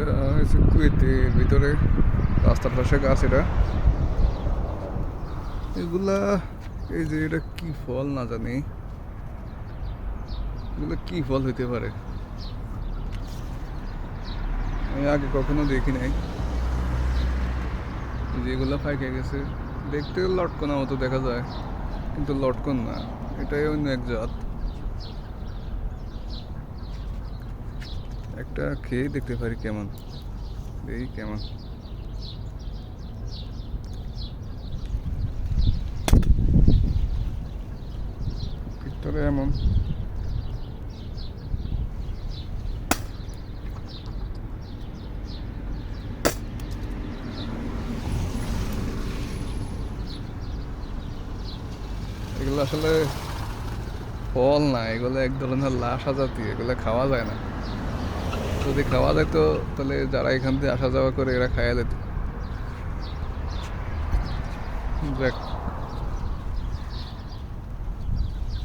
এটা হচ্ছে কুয়েতের ভিতরে রাস্তার পাশে গাছ এটা। এগুলা এই যে এটা কি ফল না জানি, এগুলো কি ফল হইতে পারে, আমি আগে কখনো দেখি নাই। যেগুলো ফাইকে গেছে, দেখতে লটকনা মতো দেখা যায় কিন্তু লটকন না, এটাই অন্য এক জাত। একটা খেয়ে দেখতে পারি কেমন, এই কেমন। ভিতরে এমন এগুলো আসলে ফল না, এগুলো এক ধরনের লাশা জাতীয়, এগুলো খাওয়া যায় না। যদি খাওয়া যেত তাহলে যারা এখান থেকে আসা যাওয়া করে এরা খাইয়া যেত। যাক।